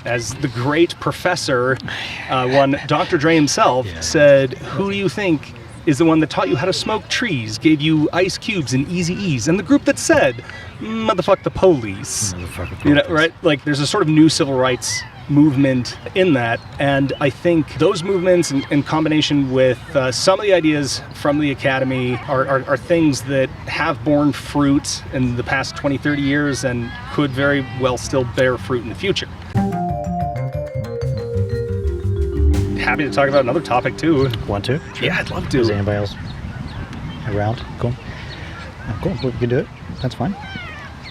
as the great professor, one Dr. Dre himself said, "Who do you think is the one that taught you how to smoke trees, gave you ice cubes and easy E's?" And the group that said, "Motherfuck the police." You know, right? Like, there's a sort of new civil rights movement in that, and I think those movements in combination with some of the ideas from the academy are things that have borne fruit in the past 20, 30 years and could very well still bear fruit in the future. Happy to talk about another topic too. Want to? Sure. Yeah, I'd love to. Is anybody else around? Cool. Oh, cool. We can do it. That's fine.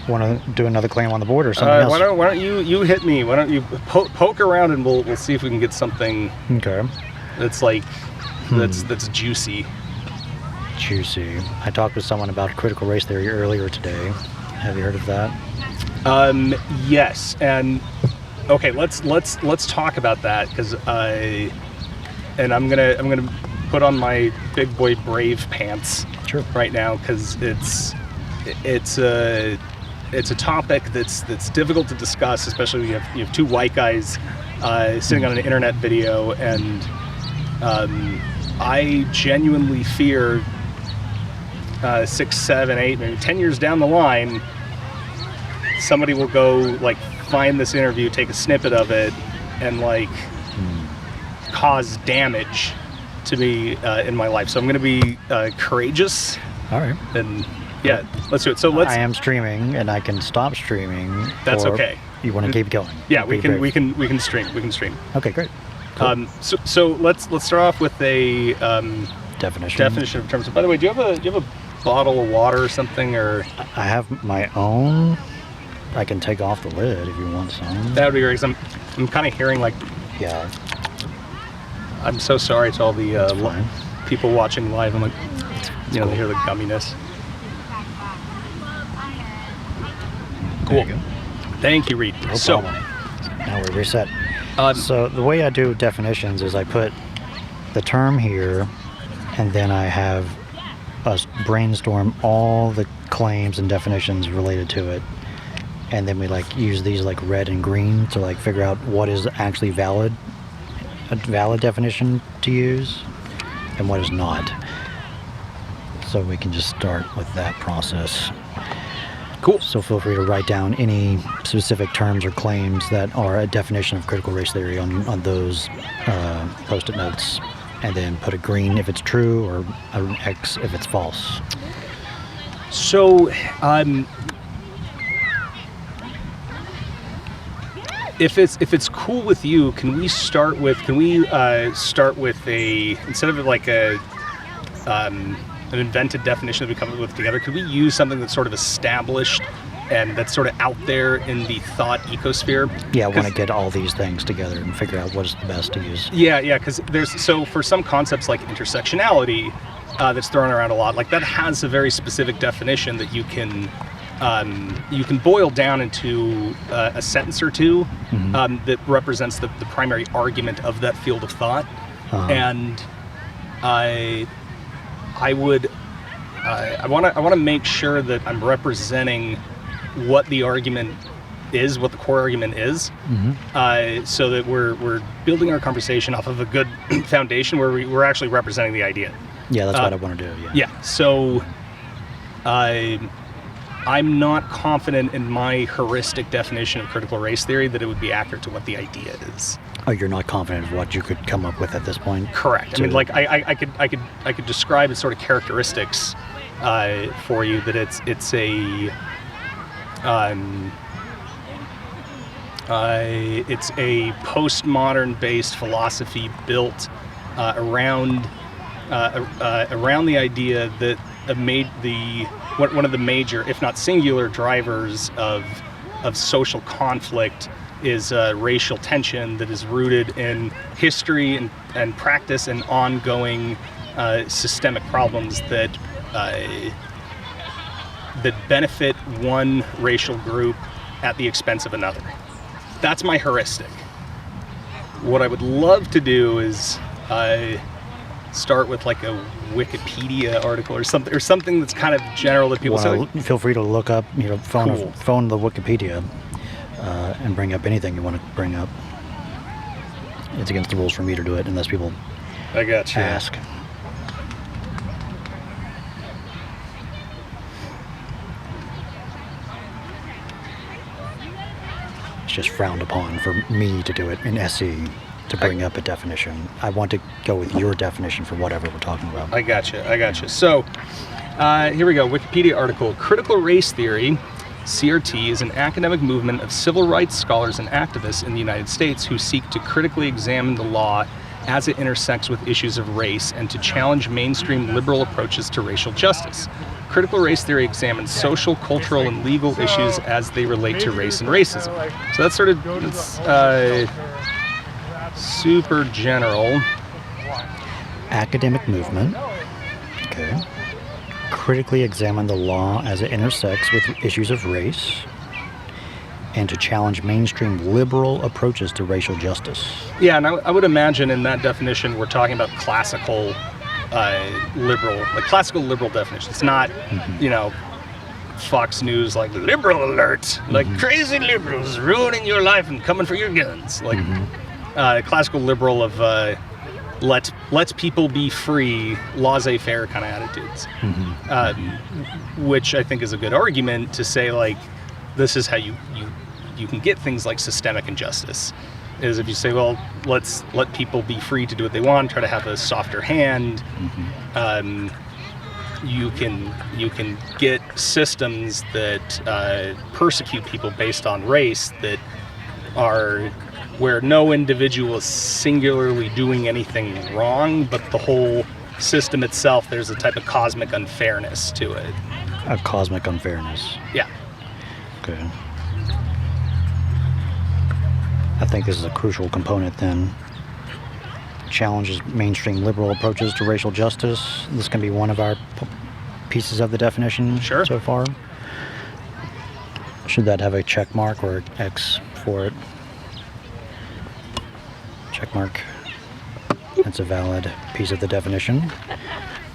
Want to do another claim on the board or something else? Why don't you hit me? Why don't you poke around and we'll see if we can get something. Okay. That's like that's juicy. Juicy. I talked with someone about critical race theory earlier today. Have you heard of that? Yes, and okay, let's talk about that, because I'm gonna put on my big boy brave pants right now, because it's a topic that's difficult to discuss, especially when you have two white guys sitting on an internet video, and I genuinely fear 6, 7, 8, maybe 10 years down the line, somebody will go like find this interview, take a snippet of it, and like cause damage to me in my life. So I'm going to be courageous. All right. And yeah, let's do it. So I am streaming, and I can stop streaming. That's okay. You want to keep going? Yeah, we can stream. We can stream. Okay, great. Cool. So let's start off with a definition of terms. By the way, do you have a bottle of water or something, or? I have my own. I can take off the lid if you want some. That would be great, because I'm kind of hearing like. Yeah. I'm so sorry to all the people watching live. I'm like, they hear the gumminess. Cool. Thank you, Reed. No problem. Now we reset. So the way I do definitions is I put the term here, and then I have us brainstorm all the claims and definitions related to it, and then we like use these like red and green to like figure out what is actually a valid definition to use and what is not. So we can just start with that process. Cool. So feel free to write down any specific terms or claims that are a definition of critical race theory on those post-it notes, and then put a green if it's true or an X if it's false. So, if it's cool with you, can we start with a, instead of like an invented definition that we come up with together, could we use something that's sort of established and that's sort of out there in the thought ecosphere? Yeah, I want to get all these things together and figure out what is the best to use. Yeah, because for some concepts like intersectionality, that's thrown around a lot, like that has a very specific definition that you can boil down into a sentence or two that represents the primary argument of that field of thought. And I want to make sure that I'm representing what the argument is, what the core argument is, so that we're building our conversation off of a good foundation where we're actually representing the idea. Yeah, that's what I want to do. Yeah. So I'm not confident in my heuristic definition of critical race theory that it would be accurate to what the idea is. Oh, you're not confident of what you could come up with at this point? Correct. I mean, like I could describe its sort of characteristics for you, that it's a postmodern based philosophy built around the idea that one of the major, if not singular, drivers of social conflict is racial tension that is rooted in history and practice and ongoing systemic problems that benefit one racial group at the expense of another. That's my heuristic. What I would love to do is start with like a Wikipedia article or something that's kind of general that people say. Feel free to look up, phone the Wikipedia. and bring up anything you want to bring up. It's against the rules for me to do it unless people I got you. ask. It's just frowned upon for me to do it in SE to bring up a definition. I want to go with your definition for whatever we're talking about. I gotcha. So, here we go. Wikipedia article. Critical race theory, CRT, is an academic movement of civil rights scholars and activists in the United States who seek to critically examine the law as it intersects with issues of race and to challenge mainstream liberal approaches to racial justice. Critical race theory examines social, cultural, and legal issues as they relate to race and racism. So that's sort of super general. Academic movement. Okay. Critically examine the law as it intersects with issues of race and to challenge mainstream liberal approaches to racial justice. Yeah, and I would imagine in that definition we're talking about classical liberal definition. It's not, Fox News like liberal alert, like crazy liberals ruining your life and coming for your guns. Like classical liberal of let's people be free, laissez-faire kind of attitudes, which I think is a good argument to say like this is how you can get things like systemic injustice. Is if you say, well, let's let people be free to do what they want, try to have a softer hand. You can get systems that persecute people based on race that are where no individual is singularly doing anything wrong, but the whole system itself, there's a type of cosmic unfairness to it. A cosmic unfairness. Yeah. Okay. I think this is a crucial component then. Challenges mainstream liberal approaches to racial justice. This can be one of our pieces of the definition so far. Should that have a check mark or an X for it? Check mark. That's a valid piece of the definition.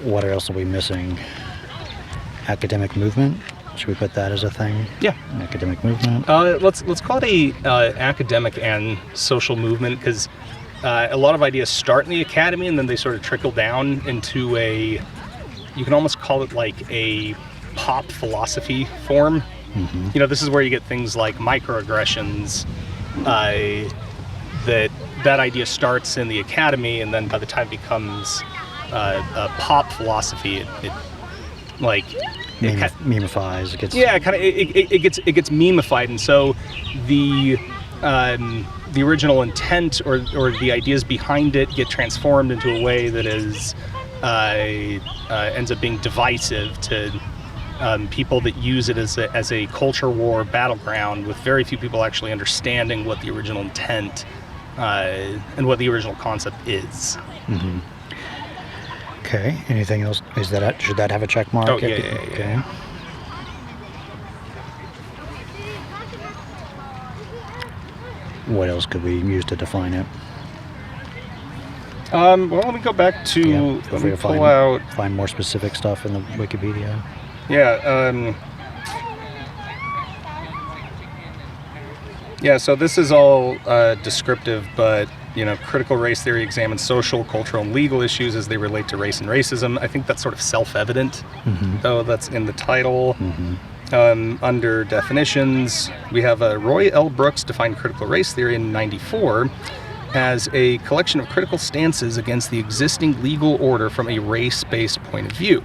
What else are we missing? Academic movement. Should we put that as a thing? Yeah. Academic movement. Let's call it a academic and social movement, because a lot of ideas start in the academy and then they sort of trickle down into you can almost call it like a pop philosophy form. This is where you get things like microaggressions. That idea starts in the academy, and then by the time it becomes a pop philosophy, it memifies. It gets memified, and so the original intent or the ideas behind it get transformed into a way that is ends up being divisive to people that use it as a culture war battleground, with very few people actually understanding what the original intent and what the original concept is. Okay. Anything else? Should that have a check mark? Oh, yeah. Okay. What else could we use to define it? Well, let me go back to find more specific stuff in the Wikipedia. Yeah. So this is all descriptive, but critical race theory examines social, cultural, and legal issues as they relate to race and racism. I think that's sort of self-evident, though that's in the title. Under definitions, we have Roy L. Brooks defined critical race theory in '94 as a collection of critical stances against the existing legal order from a race-based point of view.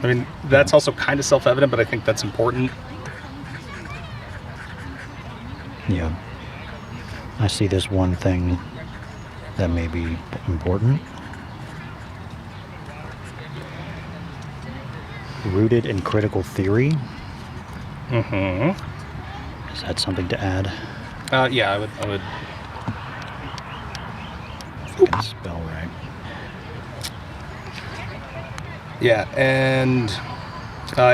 I mean, that's also kind of self-evident, but I think that's important. Yeah. I see this one thing that may be important. Rooted in critical theory. Is that something to add? Yeah, I would. If I can spell right. Yeah, and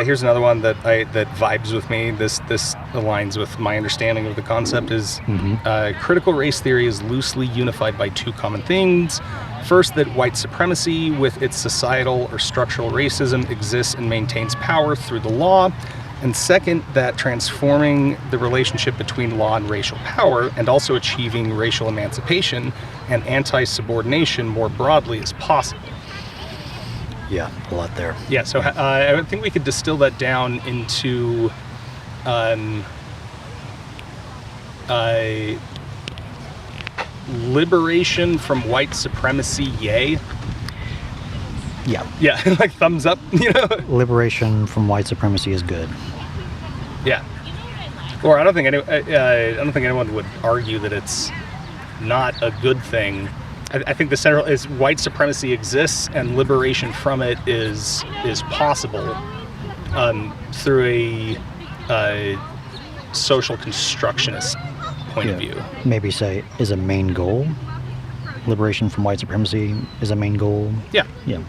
here's another one that vibes with me. This aligns with my understanding of the concept. Is critical race theory is loosely unified by two common things. First, that white supremacy with its societal or structural racism exists and maintains power through the law. And second, that transforming the relationship between law and racial power, and also achieving racial emancipation and anti-subordination more broadly is possible. Yeah, a lot there. Yeah, so I think we could distill that down into liberation from white supremacy, yay. Yeah. Yeah, like thumbs up, Liberation from white supremacy is good. Yeah. Or I don't think anyone would argue that it's not a good thing. I think the central is white supremacy exists, and liberation from it is possible through a social constructionist point of view. Maybe say is a main goal. Liberation from white supremacy is a main goal. Yeah. Yeah.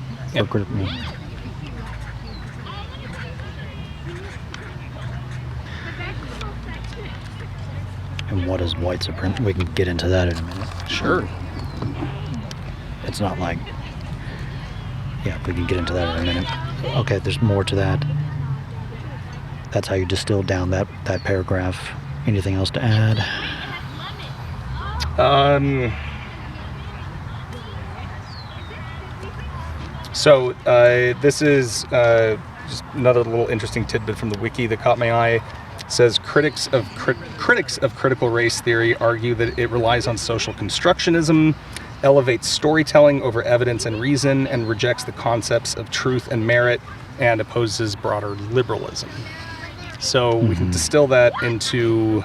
And what is white supremacy? We can get into that in a minute. Sure. It's not like... Yeah, we can get into that in a minute. Okay, there's more to that. That's how you distill down that paragraph. Anything else to add? So this is just another little interesting tidbit from the Wiki that caught my eye. It says critics of critical race theory argue that it relies on social constructionism, elevates storytelling over evidence and reason, and rejects the concepts of truth and merit, and opposes broader liberalism. So we can distill that into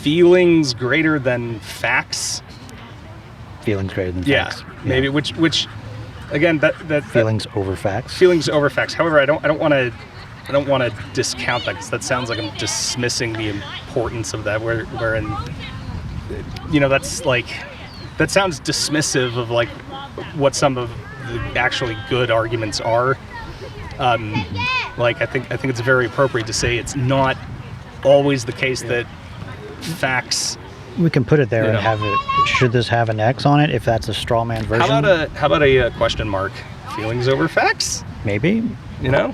feelings greater than facts. Feelings greater than facts. Yeah, maybe. Which, again, that feelings over facts. Feelings over facts. However, I don't want to discount that, because that sounds like I'm dismissing the importance of that. Wherein, that's like, that sounds dismissive of like what some of the actually good arguments are. Like I think it's very appropriate to say it's not always the case that facts. We can put it there and have it. Should this have an X on it if that's a straw man version? How about a question mark? Feelings over facts? Maybe. There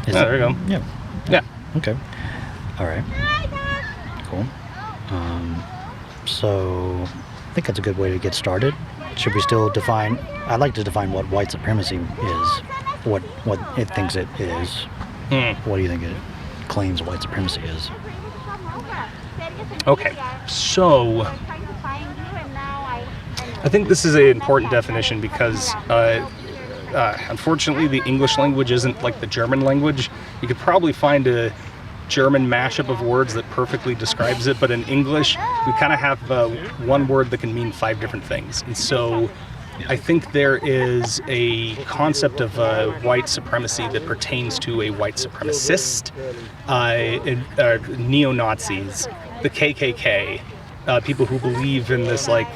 we go. Yeah. Yeah. Okay. All right. Cool. So I think that's a good way to get started. Should we still define? I'd like to define what white supremacy is. What it thinks it is. What do you think it claims white supremacy is? Okay, so I think this is an important definition because unfortunately the English language isn't like the German language. You could probably find a German mashup of words that perfectly describes it, but in English we kind of have one word that can mean 5 different things. And so I think there is a concept of white supremacy that pertains to a white supremacist, neo-Nazis, the KKK, people who believe in this, like,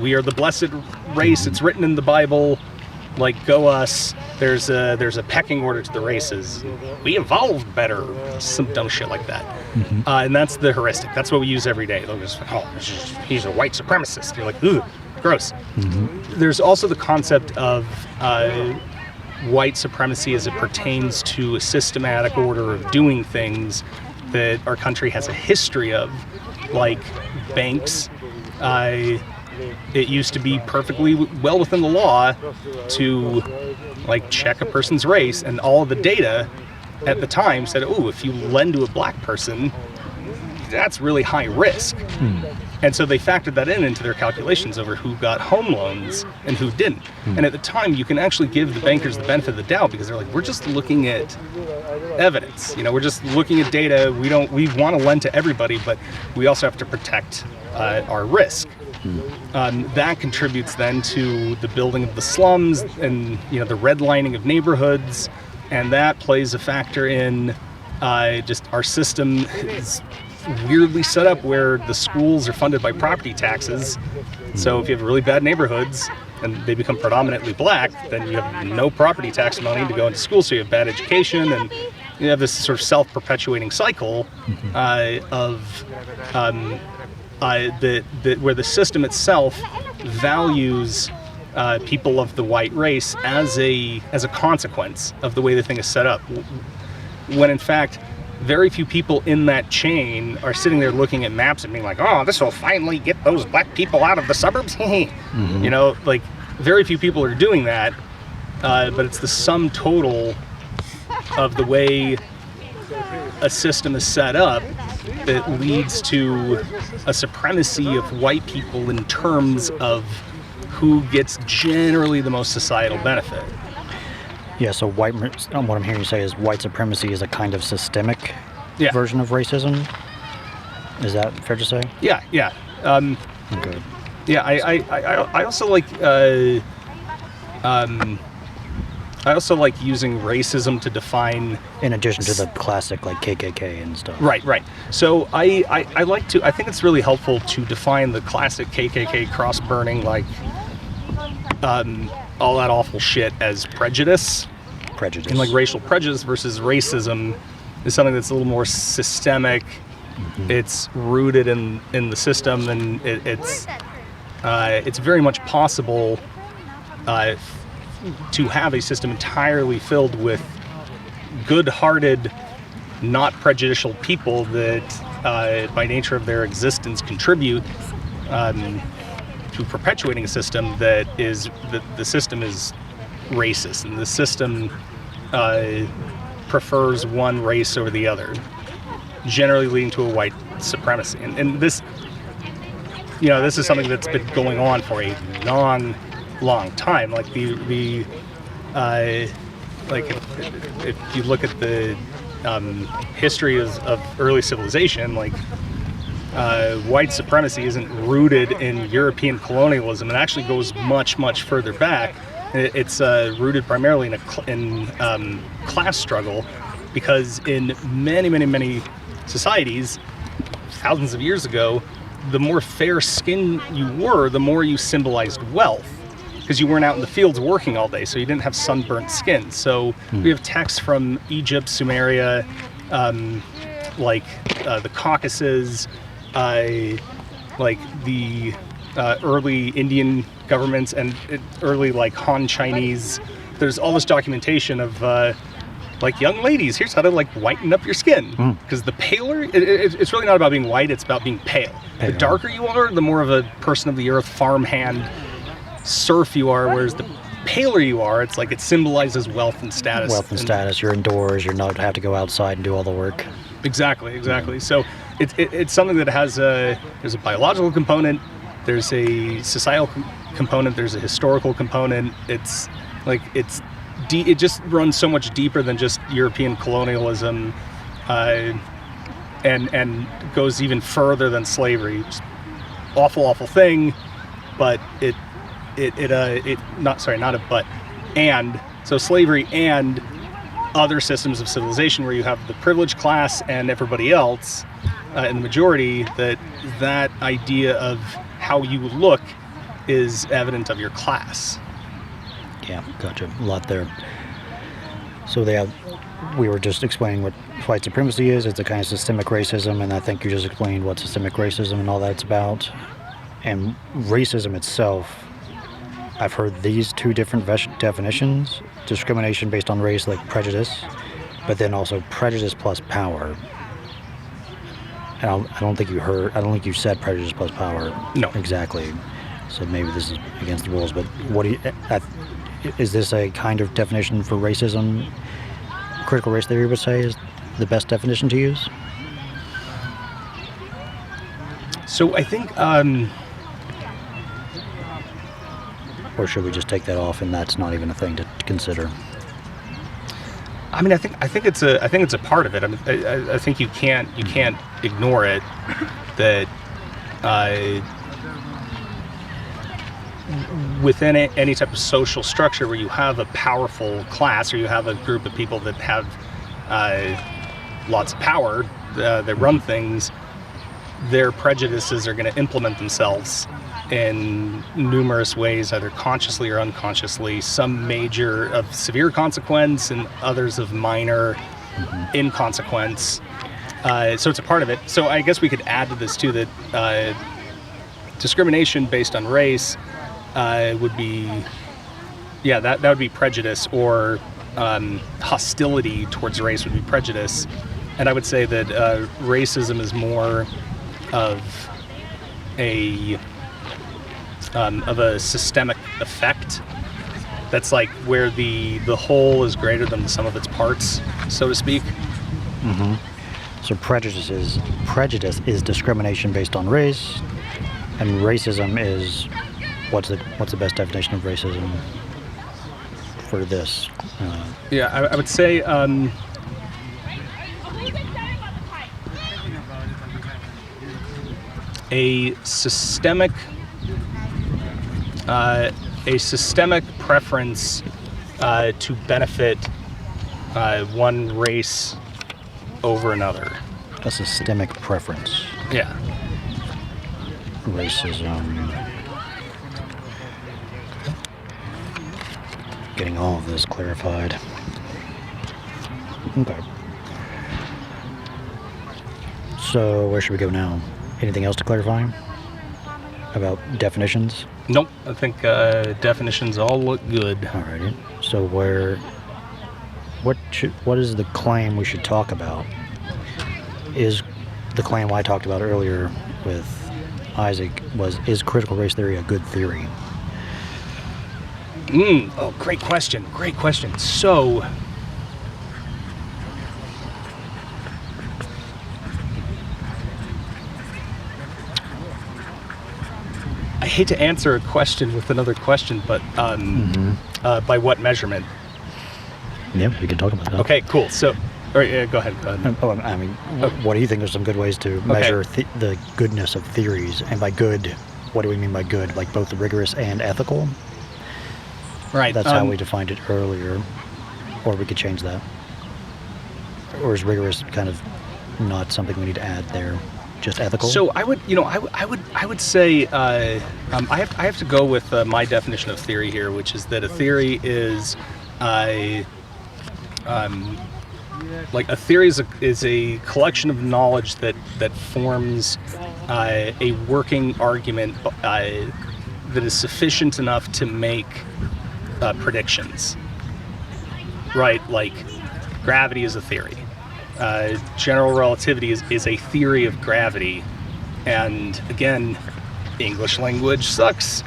we are the blessed race, it's written in the Bible, like, go us, there's a pecking order to the races, we evolved better, some dumb shit like that. And that's the heuristic, that's what we use every day. They'll just, he's a white supremacist. You're like, ugh. Gross. There's also the concept of white supremacy as it pertains to a systematic order of doing things that our country has a history of, like banks. It used to be perfectly well within the law to like check a person's race, and all of the data at the time said, oh, if you lend to a black person, that's really high risk. And so they factored that into their calculations over who got home loans and who didn't. And at the time, you can actually give the bankers the benefit of the doubt because they're like, we're just looking at evidence. We're just looking at data. We want to lend to everybody, but we also have to protect our risk. That contributes then to the building of the slums and the redlining of neighborhoods, and that plays a factor in just our system is weirdly set up where the schools are funded by property taxes. So if you have really bad neighborhoods and they become predominantly black, then you have no property tax money to go into school, so you have bad education, and you have this sort of self-perpetuating cycle where the system itself values people of the white race as a consequence of the way the thing is set up, when in fact very few people in that chain are sitting there looking at maps and being like, oh, this will finally get those black people out of the suburbs. You know, like, very few people are doing that, but it's the sum total of the way a system is set up that leads to a supremacy of white people in terms of who gets generally the most societal benefit. Yeah, so what I'm hearing you say is white supremacy is a kind of systemic version of racism. Is that fair to say? Yeah. Okay. Yeah, I also like using racism to define. In addition to the classic like KKK and stuff. Right. So I think it's really helpful to define the classic KKK cross burning, like all that awful shit, as prejudice. And like racial prejudice versus racism is something that's a little more systemic. It's rooted in the system, and it's very much possible to have a system entirely filled with good-hearted, not prejudicial people that, by nature of their existence, contribute to perpetuating a system that is the system is racist, and the system prefers one race over the other, generally leading to a white supremacy. And this, you know, this is something that's been going on for a long time. Like like if you look at the history of early civilization, like white supremacy isn't rooted in European colonialism. It actually goes much further back. It's rooted primarily in class struggle, because in many societies, thousands of years ago, the more fair-skinned you were, the more you symbolized wealth, because you weren't out in the fields working all day, so you didn't have sunburnt skin. So we have texts from Egypt, Sumeria, the Caucasus, like the early Indian governments and early like Han Chinese. There's all this documentation of like, young ladies, here's how to like whiten up your skin, because the paler it's really not about being white, it's about being pale. The darker you are, the more of a person of the earth, farmhand, serf you are, whereas the paler you are, it's like it symbolizes wealth and status. You're indoors, you're not have to go outside and do all the work. Exactly. So it's something that has there's a biological component, there's a societal component, there's a historical component. It's like it just runs so much deeper than just European colonialism, and goes even further than slavery. Just awful thing, but so slavery and other systems of civilization where you have the privileged class and everybody else in the majority, that idea of how you look is evident of your class. Yeah, gotcha. A lot there. So we were just explaining what white supremacy is. It's a kind of systemic racism, and I think you just explained what systemic racism and all that's about. And racism itself, I've heard these two different definitions: discrimination based on race, like prejudice, but then also prejudice plus power. And I don't think you said prejudice plus power. No. Exactly. So maybe this is against the rules, but is this a kind of definition for racism? Critical race theory would say is the best definition to use? So I think, or should we just take that off and that's not even a thing to consider? I mean, I think it's a part of it. I mean, I think you can't ignore it. That within any type of social structure where you have a powerful class, or you have a group of people that have lots of power, that run things, their prejudices are going to implement themselves in numerous ways, either consciously or unconsciously, some major of severe consequence and others of minor, in consequence. So it's a part of it. So I guess we could add to this too that discrimination based on race would be, that would be prejudice, or hostility towards race would be prejudice. And I would say that racism is more of a systemic effect. That's like where the whole is greater than the sum of its parts, so to speak. Mm-hmm. So prejudice is discrimination based on race, and racism is what's the best definition of racism for this? I would say a systemic preference to benefit one race over another. A systemic preference. Yeah. Racism. Getting all of this clarified. Okay. So where should we go now? Anything else to clarify about definitions? Nope. I think definitions all look good. Alrighty. So what is the claim we should talk about? Is the claim I talked about earlier with Isaac is critical race theory a good theory? Oh, great question. Great question. So, I hate to answer a question with another question, but by what measurement? Yeah, we can talk about that. Okay, cool. So, go ahead. What do you think are some good ways to measure the goodness of theories? And by good, what do we mean by good? Like both rigorous and ethical? Right. That's how we defined it earlier. Or we could change that. Or is rigorous kind of not something we need to add there? Just ethical? So I would say I have to go with my definition of theory here, which is that a theory is like a theory is a collection of knowledge that forms a working argument that is sufficient enough to make predictions. Right, like gravity is a theory. General relativity is a theory of gravity, and again, English language sucks.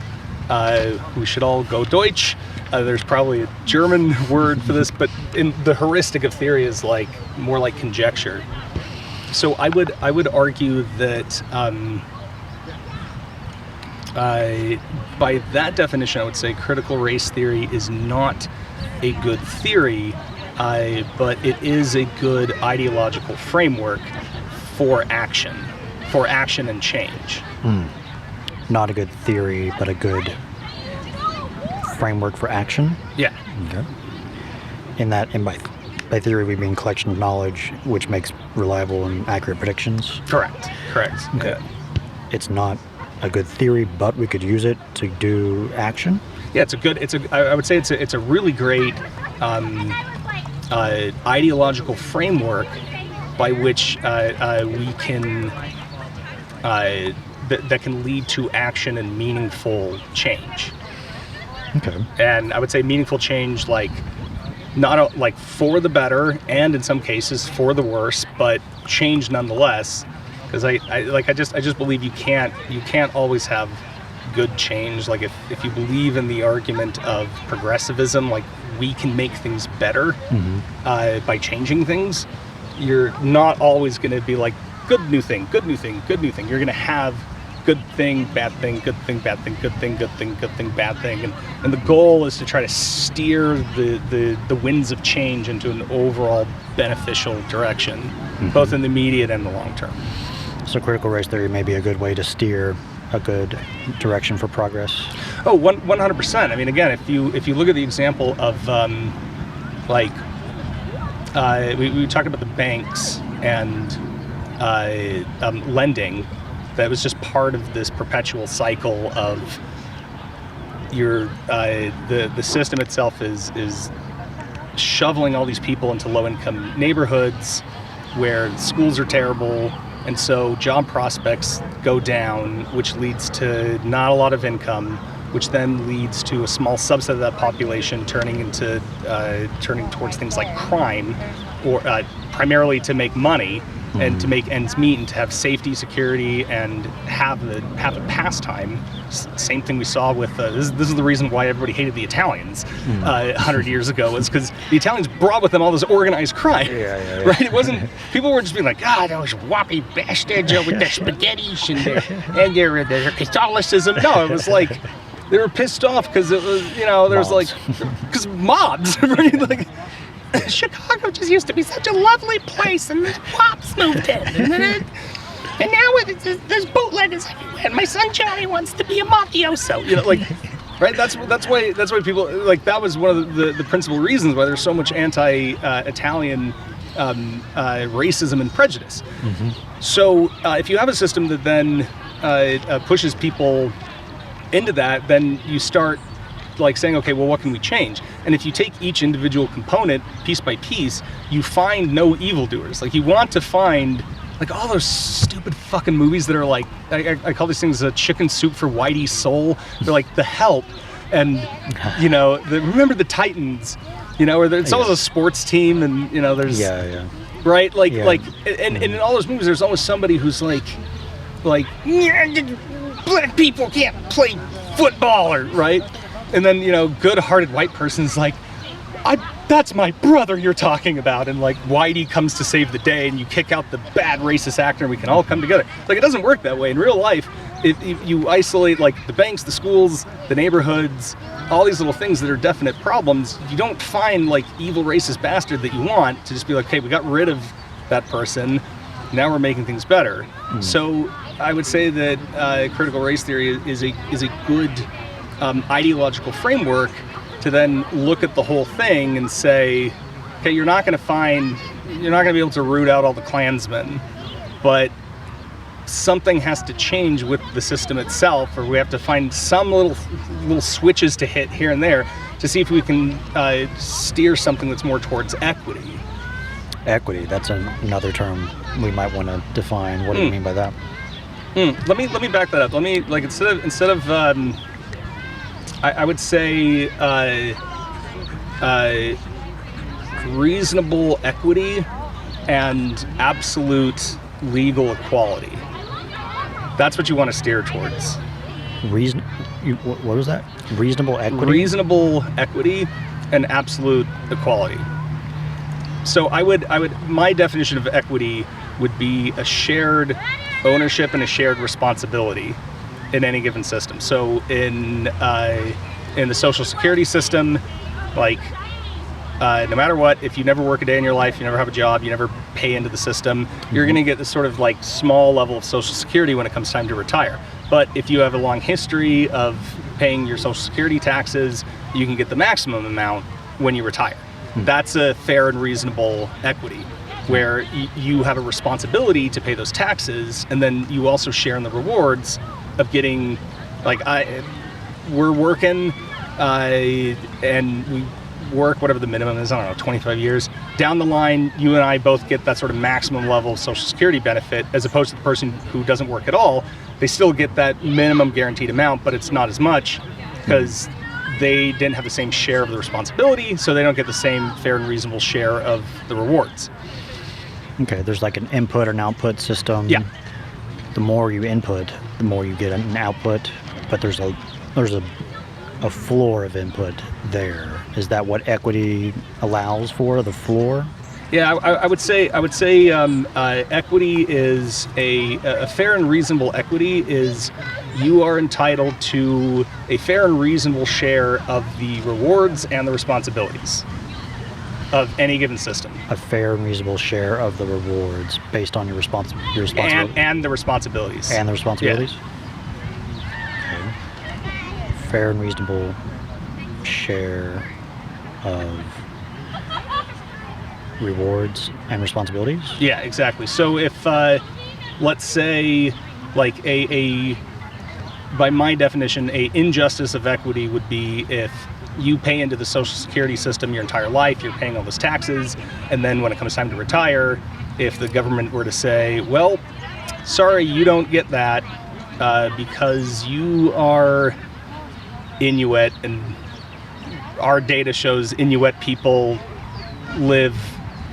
We should all go Deutsch. There's probably a German word for this, but in the heuristic of theory is like more like conjecture. So I would argue that by that definition, I would say critical race theory is not a good theory, but it is a good ideological framework for action and change. Not a good theory, but a good framework for action? Yeah. Okay. And by theory we mean collection of knowledge which makes reliable and accurate predictions? Correct. Okay. Yeah. It's not a good theory, but we could use it to do action? Yeah, I would say it's a really great ideological framework by which we can that can lead to action and meaningful change. Okay. And I would say meaningful change, like not like for the better, and in some cases for the worse, but change nonetheless. Because I just believe you can't always have good change. Like if you believe in the argument of progressivism, like we can make things better by changing things, you're not always going to be like good new thing. You're going to have good thing, bad thing, good thing, bad thing, good thing, good thing, good thing, bad thing, and the goal is to try to steer the winds of change into an overall beneficial direction, both in the immediate and the long term. So critical race theory may be a good way to steer a good direction for progress. Oh, 100%. I mean, again, if you look at the example of we talked about the banks and lending, that was just part of this perpetual cycle of your the system itself is shoveling all these people into low-income neighborhoods where the schools are terrible, and so job prospects go down, which leads to not a lot of income, which then leads to a small subset of that population turning towards things like crime, or primarily to make money and to make ends meet and to have safety, security, and have a pastime. Same thing we saw with this is the reason why everybody hated the Italians 100 years ago, was because the Italians brought with them all this organized crime. Right? It wasn't, people were just being like, those whoppy bastards with their spaghettis and their Catholicism. No, it was like they were pissed off because it was, there was like, because mobs, right? Like, Chicago just used to be such a lovely place, and the wops moved in, and now there's bootleggers everywhere, and my son Johnny wants to be a mafioso. Right? That's why people, like, that was one of the principal reasons why there's so much anti-Italian racism and prejudice. So if you have a system that then pushes people into that, then you start like saying, okay, well, what can we change? And if you take each individual component piece by piece, you find no evildoers. Like, you want to find, like, all those stupid fucking movies that are like, I call these things a chicken soup for Whitey's soul. They're like The Help, and remember the Titans, where it's always a sports team, and there's right, like and in all those movies, there's always somebody who's like black people can't play football, or right. And then, good-hearted white person's like, that's my brother you're talking about. And, like, Whitey comes to save the day, and you kick out the bad racist actor, and we can all come together. Like, it doesn't work that way. In real life, if you isolate, like, the banks, the schools, the neighborhoods, all these little things that are definite problems, you don't find, like, evil racist bastard that you want to just be like, okay, we got rid of that person, now we're making things better. So I would say that critical race theory is a good ideological framework to then look at the whole thing and say, okay, you're not going to be able to root out all the Klansmen, but something has to change with the system itself, or we have to find some little switches to hit here and there to see if we can steer something that's more towards equity. Equity, that's another term we might want to define. What do you mean by that? Let me back that up. Let me, like, instead of I would say reasonable equity and absolute legal equality. That's what you want to steer towards. What was that? Reasonable equity? Reasonable equity and absolute equality. So my definition of equity would be a shared ownership and a shared responsibility in any given system. So in the Social Security system, like, no matter what, if you never work a day in your life, you never have a job, you never pay into the system, you're going to get this sort of like small level of Social Security when it comes time to retire. But if you have a long history of paying your Social Security taxes, you can get the maximum amount when you retire. That's a fair and reasonable equity, where you have a responsibility to pay those taxes, and then you also share in the rewards of getting, like, we're working, and we work whatever the minimum is, 25 years. Down the line, you and I both get that sort of maximum level of Social Security benefit, as opposed to the person who doesn't work at all. They still get that minimum guaranteed amount, but it's not as much because they didn't have the same share of the responsibility, so they don't get the same fair and reasonable share of the rewards. Okay, there's like an input or an output system. Yeah. The more you input, the more you get an output, but there's a floor of input there. Is that what equity allows for, the floor? Yeah, I would say equity is a fair and reasonable equity is you are entitled to a fair and reasonable share of the rewards and the responsibilities of any given system. A fair and reasonable share of the rewards based on your responsibility. And the responsibilities. And the responsibilities? Yeah. Okay. Fair and reasonable share of rewards and responsibilities? Yeah, exactly. So if, let's say, like by my definition, a injustice of equity would be if you pay into the Social Security system your entire life, you're paying all those taxes, and then when it comes time to retire, if the government were to say, well, sorry, you don't get that because you are Inuit, and our data shows Inuit people live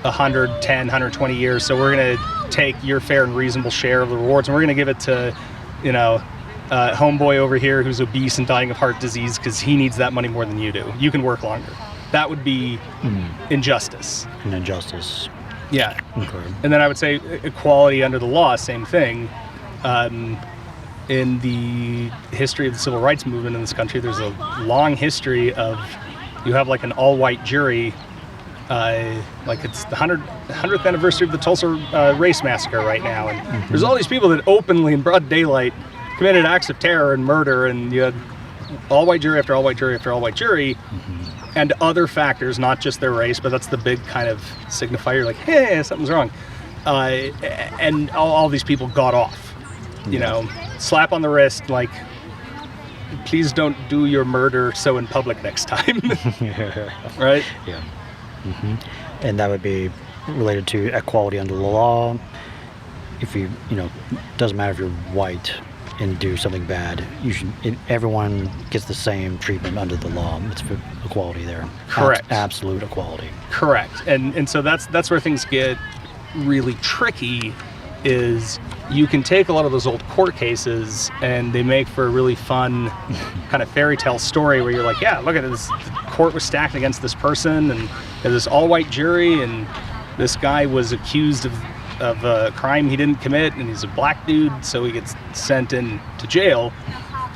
110, 120 years, so we're going to take your fair and reasonable share of the rewards, and we're going to give it to, homeboy over here who's obese and dying of heart disease because he needs that money more than you do. You can work longer. That would be injustice. An injustice. Yeah. Okay. And then I would say equality under the law, same thing. In the history of the civil rights movement in this country, there's a long history of, you have like an all-white jury, like it's the 100th anniversary of the Tulsa race massacre right now, and there's all these people that openly in broad daylight committed acts of terror and murder, and you had all-white jury after all-white jury after all-white jury, and other factors, not just their race, but that's the big kind of signifier, like, hey, something's wrong. And all these people got off, slap on the wrist, like, please don't do your murder so in public next time. Right? Yeah. And that would be related to equality under the law. If you doesn't matter if you're white and do something bad, everyone gets the same treatment under the law. It's for equality there. Correct. Absolute equality. Correct. And so that's where things get really tricky, is you can take a lot of those old court cases and they make for a really fun kind of fairy tale story where you're like, yeah, look at this, the court was stacked against this person, and there's this all-white jury, and this guy was accused of a crime he didn't commit, and he's a black dude, so he gets sent in to jail,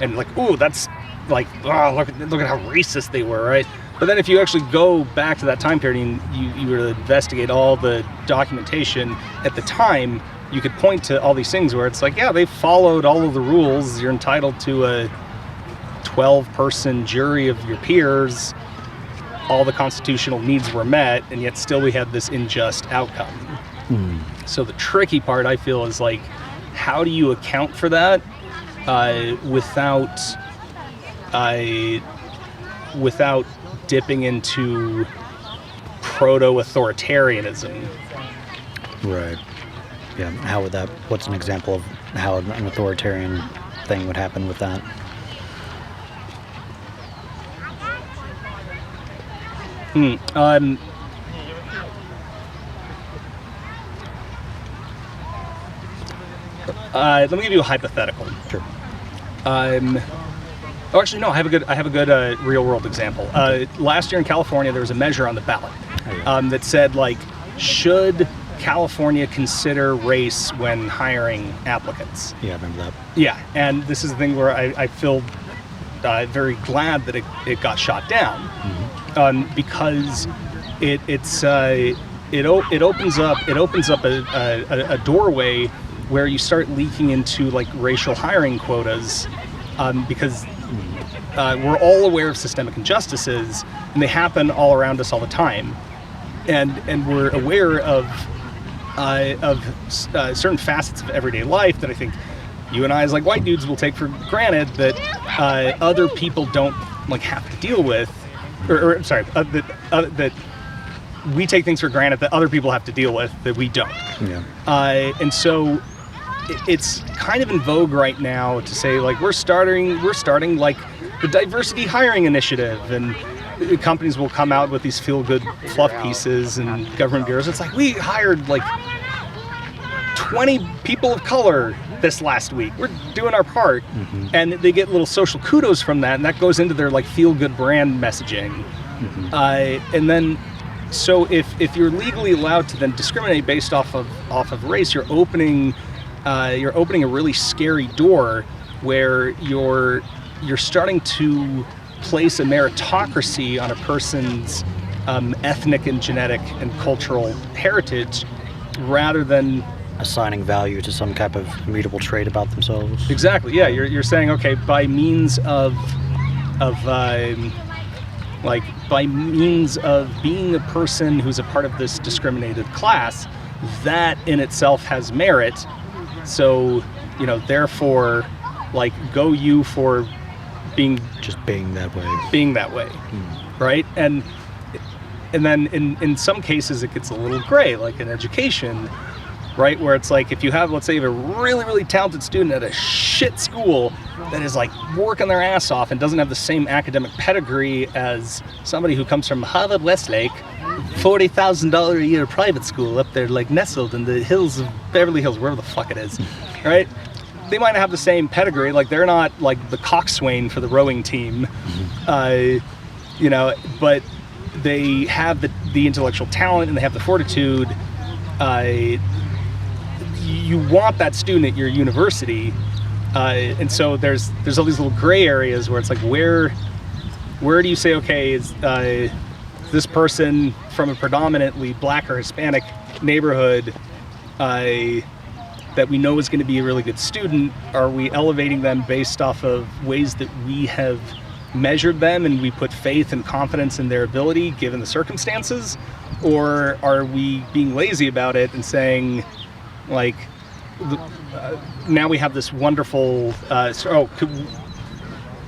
and like, ooh, that's like, oh, look at how racist they were, right? But then if you actually go back to that time period and you were to investigate all the documentation at the time, you could point to all these things where it's like, yeah, they followed all of the rules. You're entitled to a 12-person jury of your peers. All the constitutional needs were met, and yet still we had this unjust outcome. So the tricky part, I feel, is like, how do you account for that without dipping into proto-authoritarianism? Right. Yeah. How would that? What's an example of how an authoritarian thing would happen with that? Let me give you a hypothetical. Sure. Actually, no. I have a good real-world example. Last year in California, there was a measure on the ballot that said, like, should California consider race when hiring applicants? Yeah, I remember that. Yeah, and this is the thing where I feel very glad that it got shot down, because it opens up a doorway where you start leaking into like racial hiring quotas, because we're all aware of systemic injustices, and they happen all around us all the time, and we're aware of certain facets of everyday life that I think you and I, as like white dudes, will take for granted that other people don't like have to deal with, that we take things for granted that other people have to deal with that we don't. Yeah. And so it's kind of in vogue right now to say, like, we're starting like the diversity hiring initiative, and companies will come out with these feel-good fluff pieces, and government bureaus, it's like, we hired like 20 people of color this last week. We're doing our part. And they get little social kudos from that, and that goes into their like feel-good brand messaging. And then, so if you're legally allowed to then discriminate based off of race, you're opening a really scary door where you're starting to place a meritocracy on a person's ethnic and genetic and cultural heritage, rather than assigning value to some type of immutable trait about themselves. Exactly. Yeah, you're saying, okay, by means of being a person who's a part of this discriminated class, that in itself has merit. So, therefore, like, go you for being that way. Being that way, right? And then in some cases it gets a little gray, like in education, right? Where it's like if you have, let's say, a really, really talented student at a shit school that is like working their ass off and doesn't have the same academic pedigree as somebody who comes from Harvard Westlake, $40,000 a year private school up there, like nestled in the hills of Beverly Hills, wherever the fuck it is, right? They might not have the same pedigree, like they're not like the coxswain for the rowing team, you know, but they have the intellectual talent and they have the fortitude. You want that student at your university, and so there's all these little gray areas where it's like where do you say, okay, is this person from a predominantly black or Hispanic neighborhood that we know is going to be a really good student, are we elevating them based off of ways that we have measured them and we put faith and confidence in their ability given the circumstances, or are we being lazy about it and saying, like, now we have this wonderful,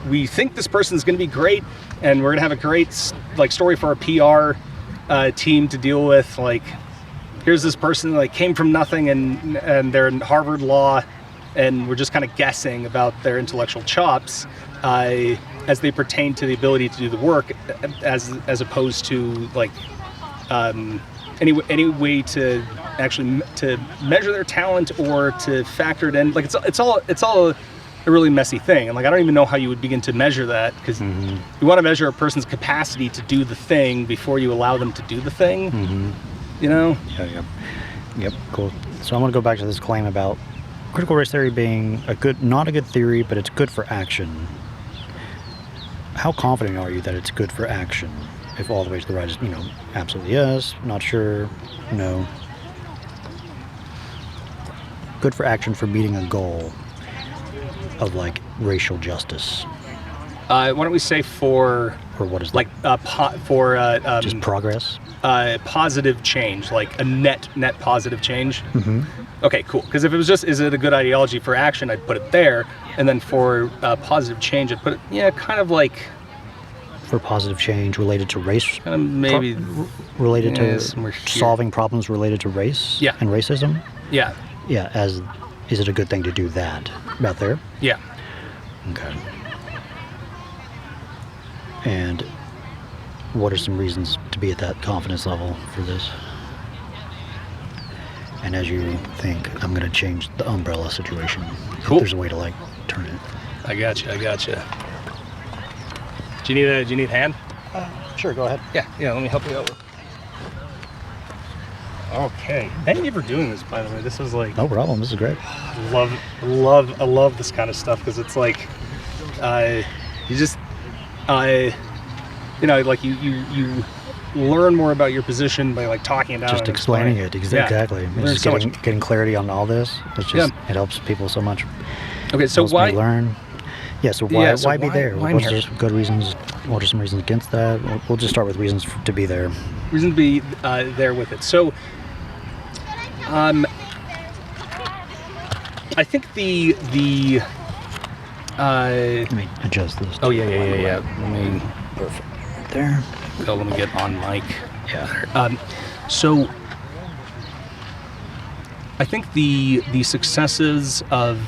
we think this person's going to be great, and we're going to have a great like story for our PR team to deal with. Like, here's this person like came from nothing and they're in Harvard Law, and we're just kind of guessing about their intellectual chops as they pertain to the ability to do the work, as opposed to like any way to actually to measure their talent or to factor it in. Like it's all a really messy thing, and like I don't even know how you would begin to measure that, because you want to measure a person's capacity to do the thing before you allow them to do the thing. You know? Yep. Cool. So I'm going to go back to this claim about critical race theory being not a good theory, but it's good for action. How confident are you that it's good for action? If all the way to the right is, absolutely yes, not sure, no. Good for action for meeting a goal of like racial justice. Why don't we say for, or what is like just progress? Positive change, like a net positive change. Okay, cool. Because if it was just, is it a good ideology for action, I'd put it there, and then for positive change, I'd put it, kind of like for positive change related to race, kind of maybe related to solving problems related to race and racism. Yeah. Is it a good thing to do that about there? Yeah. Okay. And what are some reasons to be at that confidence level for this? And as you think, I'm going to change the umbrella situation. Cool. If there's a way to like turn it. I gotcha. Do you need a hand? Sure, go ahead. Yeah. Let me help you out. Okay. Thank you for doing this, by the way. This was like no problem. This is great. I love this kind of stuff, because it's like you just like you learn more about your position by like talking about just explaining it. Exactly. Yeah. Just getting clarity on all this. It's just it helps people so much. Okay, so why learn? Yeah. So why be there? Why What's the good reasons? What are some reasons against that? We'll just start with reasons to be there. Reason to be there with it. So, I think the let me adjust this. Oh yeah. Let me perfect there. Let me get on mic. Yeah. So I think the successes of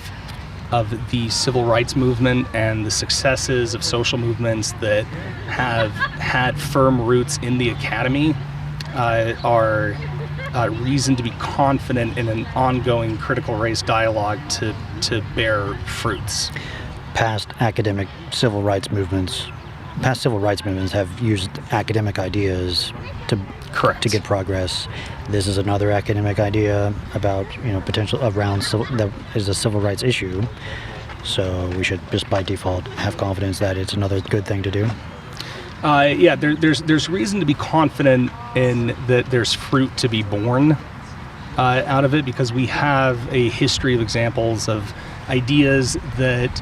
the civil rights movement and the successes of social movements that have had firm roots in the academy are reason to be confident in an ongoing critical race dialogue to bear fruits. Past civil rights movements have used academic ideas to get progress. This is another academic idea about potential around that is a civil rights issue. So we should just by default have confidence that it's another good thing to do. There's reason to be confident in that there's fruit to be born out of it, because we have a history of examples of ideas that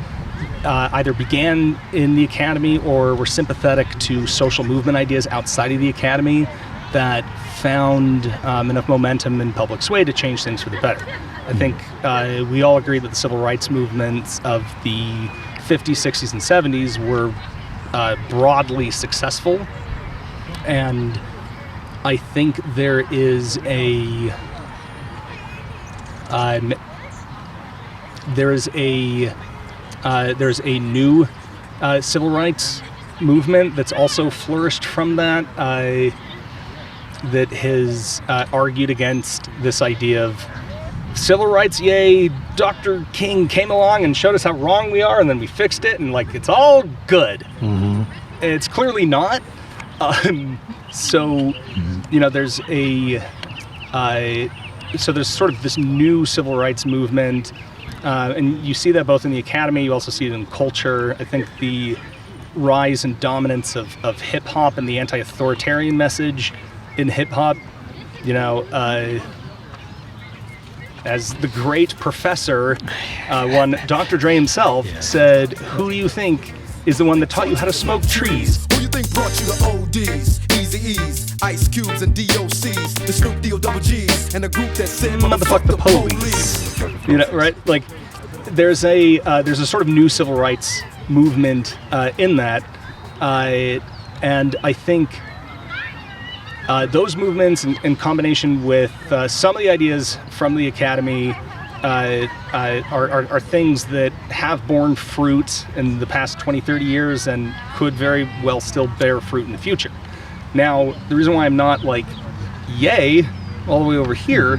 either began in the academy or were sympathetic to social movement ideas outside of the academy that found enough momentum and public sway to change things for the better. I think we all agree that the civil rights movements of the 50s, 60s, and 70s were broadly successful. And I think there's a new civil rights movement that's also flourished from that, that has argued against this idea of civil rights, yay, Dr. King came along and showed us how wrong we are, and then we fixed it, and like it's all good. Mm-hmm. It's clearly not. So, you know, there's sort of this new civil rights movement, and you see that both in the academy, you also see it in culture. I think the rise and dominance of hip-hop and the anti-authoritarian message in hip-hop, you know, as the great professor, one Dr. Dre himself, said, who do you think is the one that taught you how to smoke trees? Who you think brought you the ODs, Easy E's, Ice Cubes and DOCs, the Snoop D-O double G's, and a group that said motherfuck the police. You know, right? Like, there's a sort of new civil rights movement in that, and I think those movements, in combination with some of the ideas from the academy, are things that have borne fruit in the past 20, 30 years and could very well still bear fruit in the future. Now, the reason why I'm not like, yay, all the way over here.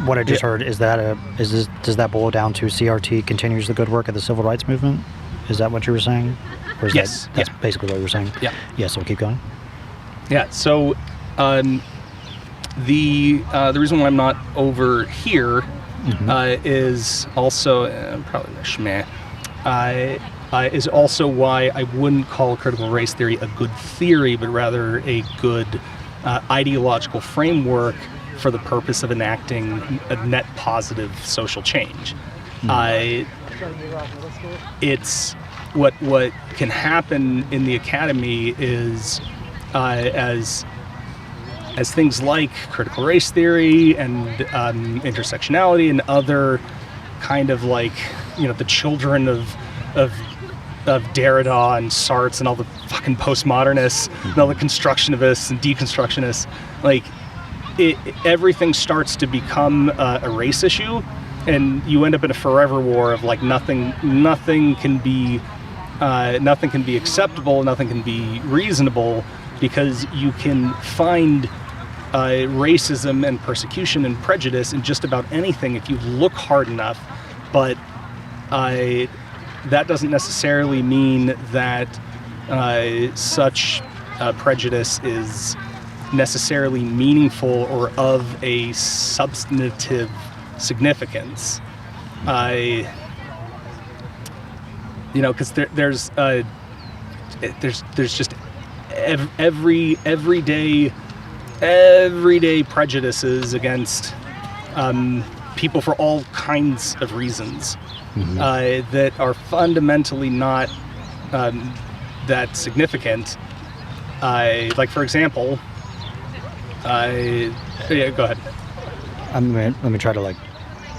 What I just heard, does that boil down to CRT continues the good work of the civil rights movement? Is that what you were saying? Or is Yes. That's basically what you were saying? Yeah. Yeah, so keep going. Yeah, so the reason why I'm not over here is also probably a schmeh. Is also why I wouldn't call critical race theory a good theory, but rather a good ideological framework for the purpose of enacting a net positive social change. It's what can happen in the academy is as things like critical race theory and intersectionality and other kind of like, you know, the children of Derrida and Sartre and all the fucking postmodernists and all the constructionists and deconstructionists, like everything starts to become a race issue, and you end up in a forever war of like nothing can be acceptable, nothing can be reasonable, because you can find racism and persecution and prejudice in just about anything if you look hard enough, but that doesn't necessarily mean that such prejudice is necessarily meaningful or of a substantive significance. You know, because there's just everyday prejudices against people for all kinds of reasons that are fundamentally not that significant. Like, for example, yeah, go ahead. Let me try to like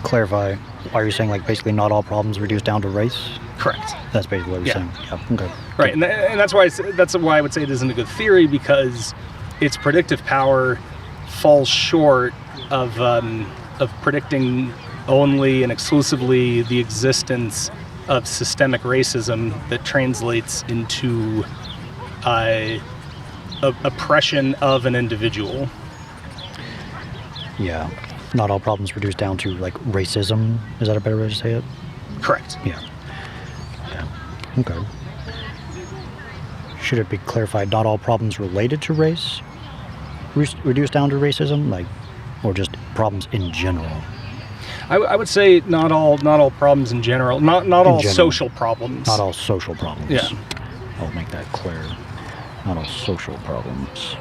clarify. Are you saying like basically not all problems reduce down to race? Correct. That's basically what you're saying. Yeah. Okay. Right, and that's why I would say it isn't a good theory, because its predictive power falls short of predicting only and exclusively the existence of systemic racism that translates into oppression of an individual. Yeah. Not all problems reduce down to like racism. Is that a better way to say it? Correct. Yeah. Okay. Should it be clarified? Not all problems related to race reduce down to racism, like, or just problems in general? I would say not all problems in general. Not all social problems. Not all social problems. Yeah. I'll make that clear. Not all social problems.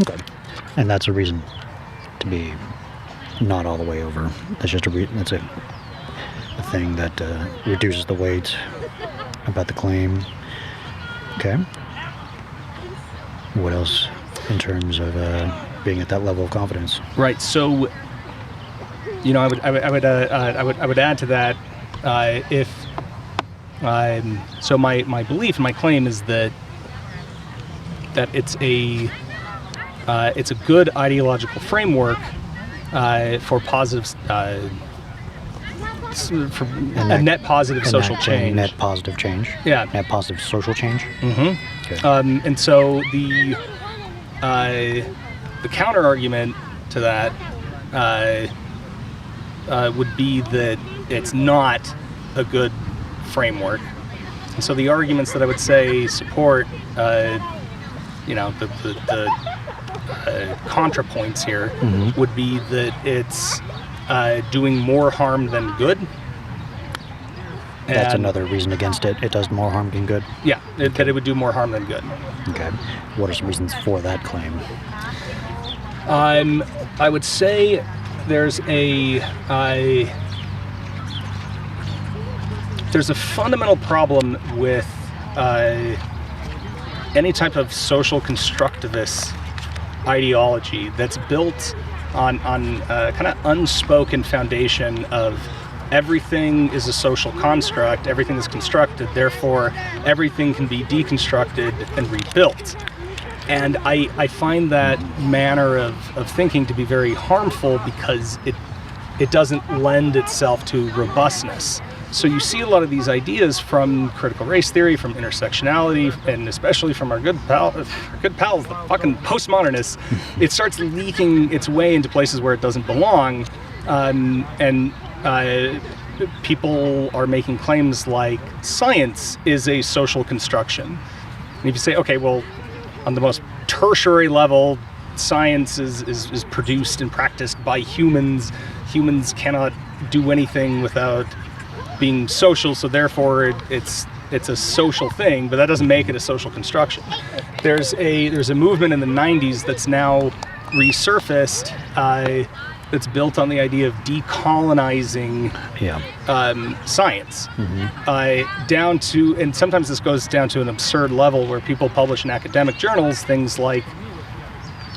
Okay. And that's a reason to be not all the way over. That's just that's a thing that reduces the weight about the claim. Okay. What else in terms of being at that level of confidence? Right. So, I would add to that so my belief and my claim is that it's a good ideological framework for positive for a net positive social change. Net positive change. Yeah. Net positive social change. Mm-hmm. Okay. And so the counter argument to that would be that it's not a good framework. And so the arguments that I would say support, the contrapoints here would be that it's doing more harm than good. That's another reason against it. It does more harm than good. Yeah, that it would do more harm than good. Okay. What are some reasons for that claim? I would say there's a fundamental problem with any type of social constructivist ideology that's built on a kind of unspoken foundation of everything is a social construct, everything is constructed, therefore everything can be deconstructed and rebuilt. And I find that manner of thinking to be very harmful because it doesn't lend itself to robustness. So you see a lot of these ideas from critical race theory, from intersectionality, and especially from our good pals, the fucking postmodernists. It starts leaking its way into places where it doesn't belong, and people are making claims like science is a social construction. And if you say, okay, well, on the most tertiary level, science is produced and practiced by humans. Humans cannot do anything without being social, so therefore it's a social thing, but that doesn't make it a social construction. There's a movement in the 90s that's now resurfaced that's built on the idea of decolonizing science, down to, and sometimes this goes down to an absurd level where people publish in academic journals things like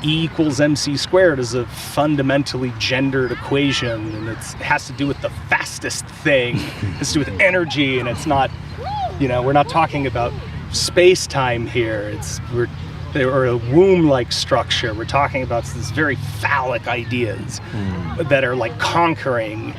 E equals MC squared is a fundamentally gendered equation, and it has to do with the fastest thing. It has to do with energy, and it's not, we're not talking about space-time here. Or a womb-like structure. We're talking about these very phallic ideas that are like conquering,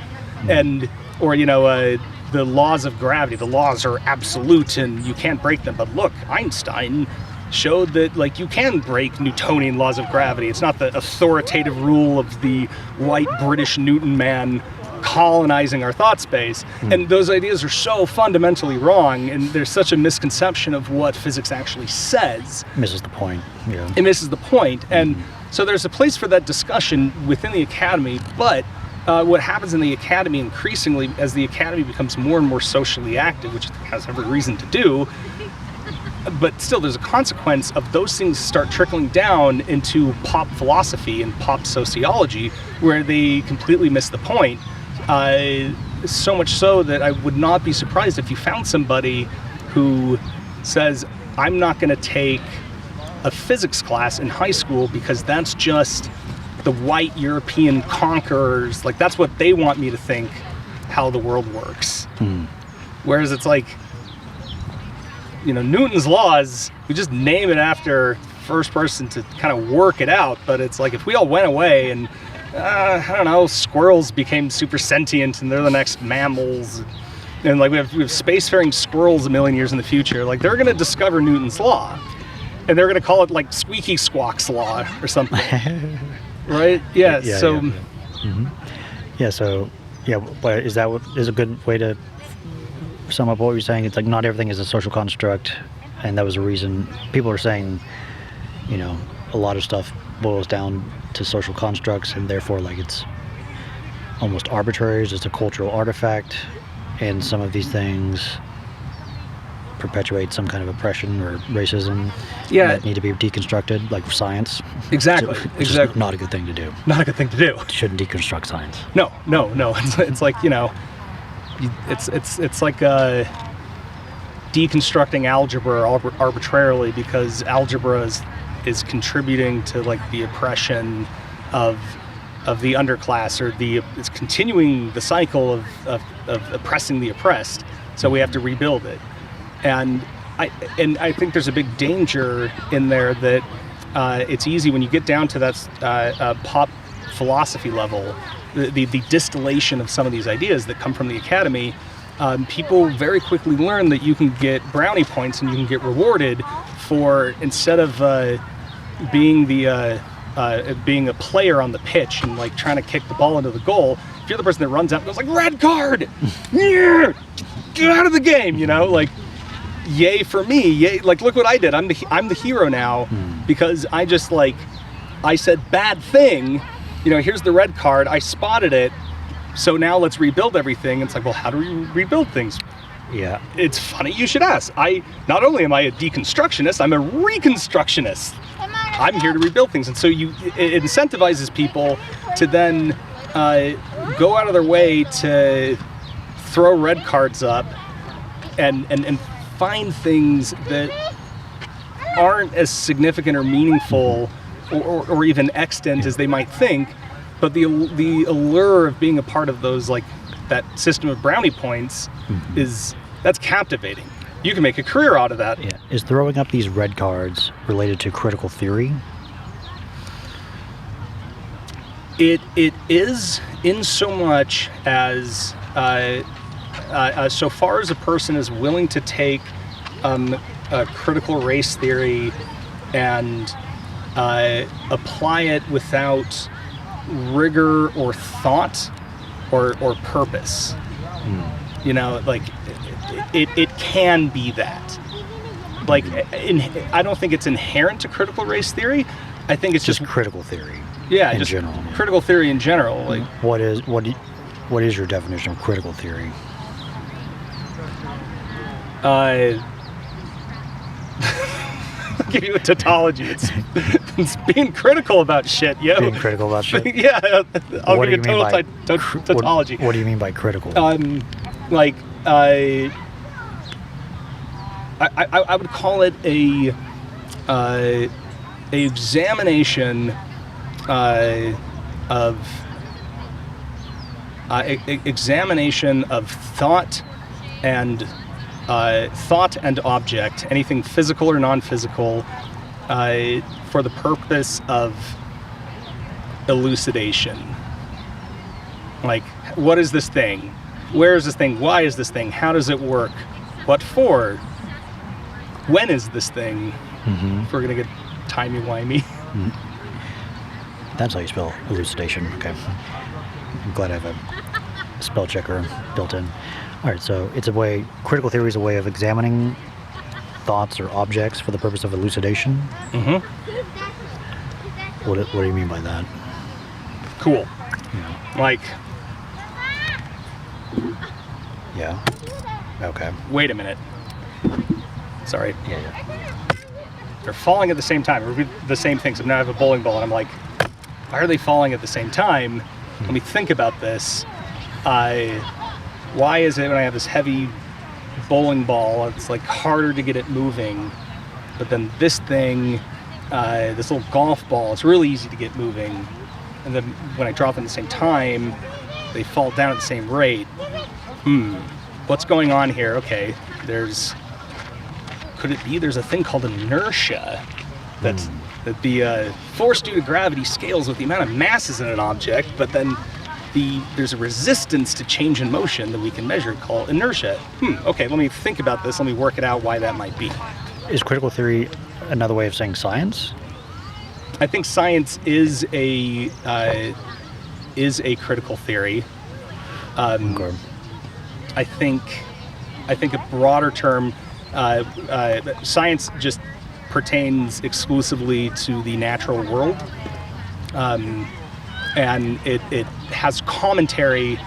or the laws of gravity. The laws are absolute and you can't break them. But look, Einstein showed that you can break Newtonian laws of gravity. It's not the authoritative rule of the white British Newton man colonizing our thought space. And those ideas are so fundamentally wrong, and there's such a misconception of what physics actually says. Misses the point. Yeah. It misses the point. And so there's a place for that discussion within the academy, but what happens in the academy increasingly, as the academy becomes more and more socially active, which it has every reason to do, but still there's a consequence of those things start trickling down into pop philosophy and pop sociology, where they completely miss the point. So much so that I would not be surprised if you found somebody who says, I'm not going to take a physics class in high school because that's just the white European conquerors, that's what they want me to think how the world works. Whereas it's Newton's laws, we just name it after first person to kind of work it out, but it's if we all went away and I don't know, squirrels became super sentient and they're the next mammals, and we have spacefaring squirrels a million years in the future, they're going to discover Newton's law and they're going to call it Squeaky Squawk's law or something. Right? Yeah. So but is that is a good way to sum up what you're saying? It's not everything is a social construct, and that was a reason people are saying, a lot of stuff boils down to social constructs, and therefore it's almost arbitrary, it's just a cultural artifact, and some of these things perpetuate some kind of oppression or racism that need to be deconstructed, like science. Exactly. Exactly. Not a good thing to do. Not a good thing to do. You shouldn't deconstruct science. No. It's it's like deconstructing algebra arbitrarily because algebra is contributing to the oppression of the underclass, or it's continuing the cycle of oppressing the oppressed. So we have to rebuild it. And I think there's a big danger in there that it's easy when you get down to that pop philosophy level, the distillation of some of these ideas that come from the academy. People very quickly learn that you can get brownie points and you can get rewarded for, instead of being a player on the pitch and like trying to kick the ball into the goal, if you're the person that runs out and goes like, red card, yeah, get out of the game, you know, like, yay for me, yay, like, look what I did, I'm the hero now, because I said bad thing, you know, here's the red card, I spotted it, so now let's rebuild everything. It's like, well, how do we rebuild things? Yeah. It's funny you should ask. Not only am I a deconstructionist, I'm a reconstructionist. I'm here to rebuild things. And so it incentivizes people to then go out of their way to throw red cards up and find things that aren't as significant or meaningful or even extant as they might think. But the allure of being a part of those, like that system of brownie points, that's captivating. You can make a career out of that. Yeah. Is throwing up these red cards related to critical theory? It is, in so much as so far as a person is willing to take a critical race theory and apply it without rigor or thought or purpose. You know, like it can be that. Like, I don't think it's inherent to critical race theory. I think it's just critical theory. Yeah, in just general. Critical theory in general. Like, what is your definition of critical theory? I'll give you a tautology. It's being critical about shit, yo. Being critical about shit? Yeah, I'll give you a total tautology. What do you mean by critical? Like, I would call it a examination of thought and object, anything physical or non-physical, for the purpose of elucidation. Like, what is this thing? Where is this thing? Why is this thing? How does it work? What for? When is this thing? If we're gonna get timey-wimey. That's how you spell elucidation. Okay. I'm glad I have a spell checker built in. All right, so critical theory is a way of examining thoughts or objects for the purpose of elucidation. What do you mean by that? Cool. Yeah. Like, yeah. Okay. Wait a minute. Sorry. Yeah. They're falling at the same time. We're the same things. So now I have a bowling ball, and I'm like, why are they falling at the same time? Let me think about this. Why is it when I have this heavy bowling ball, it's like harder to get it moving, but then this thing, this little golf ball, it's really easy to get moving, and then when I drop them at the same time, they fall down at the same rate. What's going on here? Okay, could it be there's a thing called inertia that the force due to gravity scales with the amount of masses in an object, but then there's a resistance to change in motion that we can measure called inertia. Okay, let me think about this. Let me work it out why that might be. Is critical theory another way of saying science? I think science is a critical theory. Okay. I think a broader term, science just pertains exclusively to the natural world. And it has commentary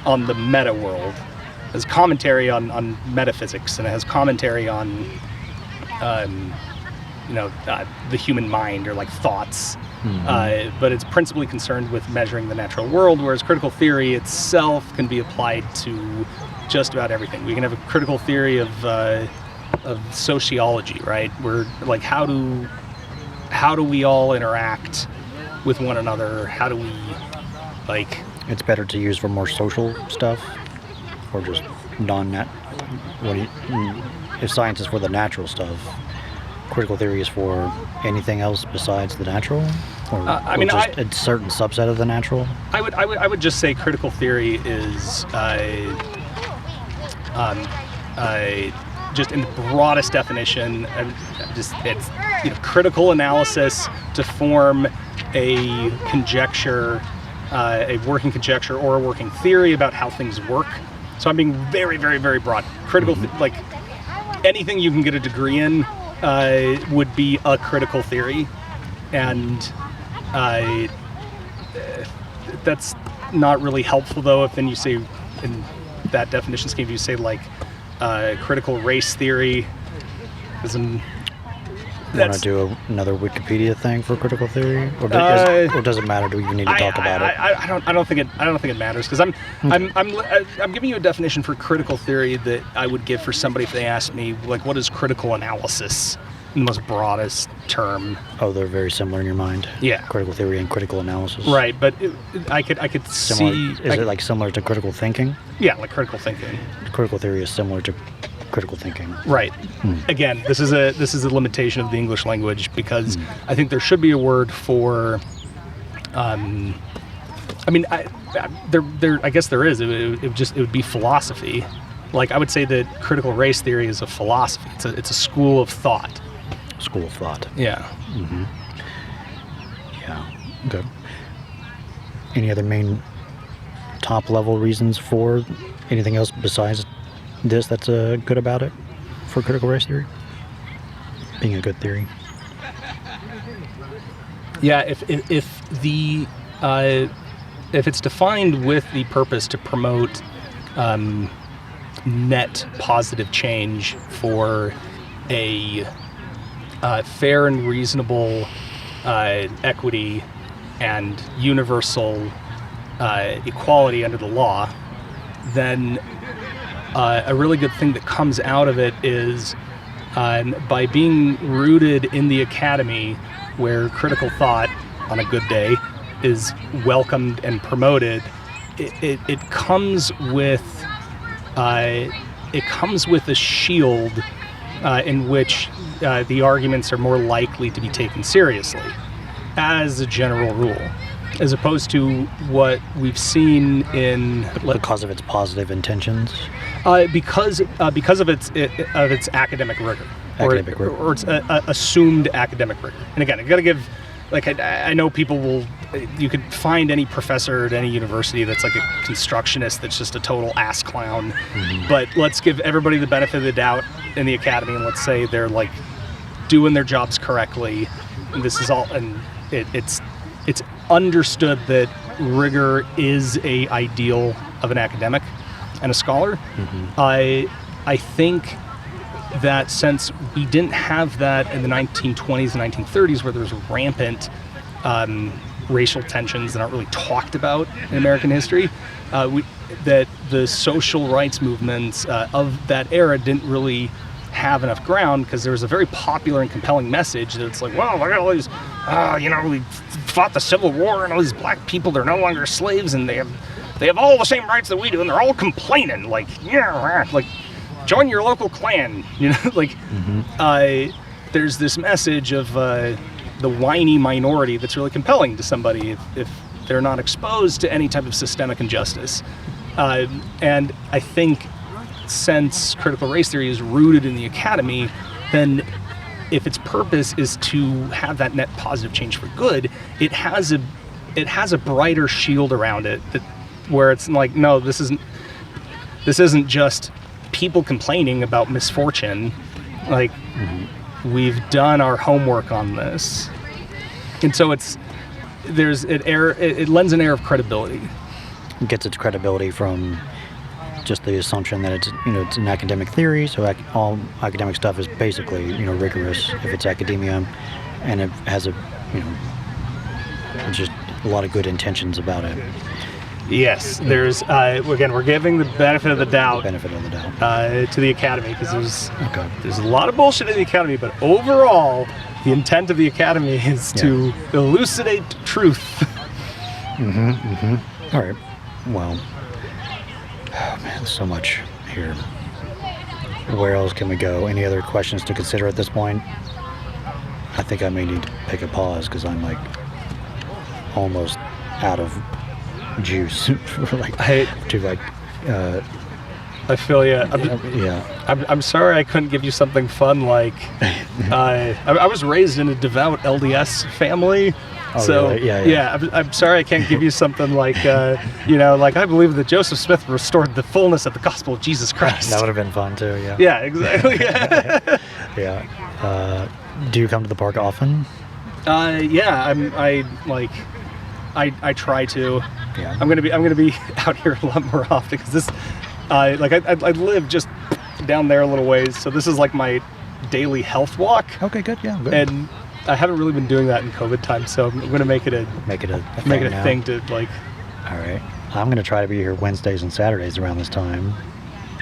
on the meta world. It has commentary on metaphysics, and it has commentary on the human mind, or like thoughts. But it's principally concerned with measuring the natural world, whereas critical theory itself can be applied to just about everything. We can have a critical theory of sociology, right? Where, like, how do we all interact with one another? How do we Like, it's better to use for more social stuff, or just non-nat. If science is for the natural stuff, critical theory is for anything else besides the natural, or, just a certain subset of the natural. I would just say critical theory is just in the broadest definition. It's critical analysis to form a conjecture, a working conjecture or a working theory about how things work. So I'm being very, very, very broad. Critical, like anything you can get a degree in would be a critical theory, and that's not really helpful though. If then you say in that definition scheme, you say like critical race theory, You want to do another Wikipedia thing for critical theory, or does it matter? Do we even need to talk about it? I don't think it matters, because I'm giving you a definition for critical theory that I would give for somebody if they asked me like, what is critical analysis in the most broadest term? Oh, they're very similar in your mind. Yeah, critical theory and critical analysis. Right, but I could similar, see. Is it like similar to critical thinking? Yeah, like critical thinking. Critical theory is similar to critical thinking. Right. Again, this is a limitation of the English language, because I think there should be a word for. I guess there is. It would be philosophy. Like I would say that critical race theory is a philosophy. It's a school of thought. School of thought. Yeah. Mm-hmm. Yeah. Okay. Any other main top level reasons for anything else besides this that's good about it for critical race theory being a good theory? Yeah, if it's defined with the purpose to promote net positive change for a fair and reasonable equity and universal equality under the law, then a really good thing that comes out of it is by being rooted in the academy, where critical thought on a good day is welcomed and promoted. It comes with a shield in which the arguments are more likely to be taken seriously, as a general rule, as opposed to what we've seen in because of its positive intentions. Because of its academic rigor, or its assumed academic rigor. And again, I got to give, like, I know people will. You could find any professor at any university that's like a constructionist that's just a total ass clown. Mm-hmm. But let's give everybody the benefit of the doubt in the academy, and let's say they're like doing their jobs correctly. And this is all, and it's understood that rigor is a ideal of an academic and a scholar. Mm-hmm. I think that since we didn't have that in the 1920s and 1930s, where there was rampant racial tensions that aren't really talked about in American history, that the social rights movements of that era didn't really have enough ground, because there was a very popular and compelling message that it's like, well, look at all these, we fought the Civil War, and all these black people, they're no longer slaves, and they have all the same rights that we do, and they're all complaining, like, yeah, like, join your local clan, like, mm-hmm. There's this message of the whiny minority that's really compelling to somebody if they're not exposed to any type of systemic injustice. And I think since critical race theory is rooted in the academy, then if its purpose is to have that net positive change for good, it has a brighter shield around it, where it's like, no, this isn't just people complaining about misfortune. Like, mm-hmm. we've done our homework on this, and so it lends an air of credibility. It gets its credibility from just the assumption that it's an academic theory, so all academic stuff is basically rigorous if it's academia, and it has just a lot of good intentions about it. Yes, there's again, we're giving the benefit of the doubt to the academy, because there's a lot of bullshit in the academy, but overall the intent of the academy is to elucidate truth. Mm-hmm, mm-hmm. All right. Well, oh man, there's so much here. Where else can we go? Any other questions to consider at this point? I think I may need to take a pause because I'm like almost out of juice for like to like. I feel you. Yeah. I'm sorry I couldn't give you something fun like. I was raised in a devout LDS family. Oh, So really? Yeah. I'm sorry I can't give you something like like I believe that Joseph Smith restored the fullness of the gospel of Jesus Christ. That would have been fun too. Yeah. Yeah, exactly. Yeah. Do you come to the park often? Yeah. I try to. Yeah. I'm gonna be out here a lot more often because this, I live just down there a little ways, so this is like my daily health walk. Okay, good. Yeah, good. And I haven't really been doing that in COVID time, so I'm gonna make it a thing to like. All right. I'm gonna try to be here Wednesdays and Saturdays around this time,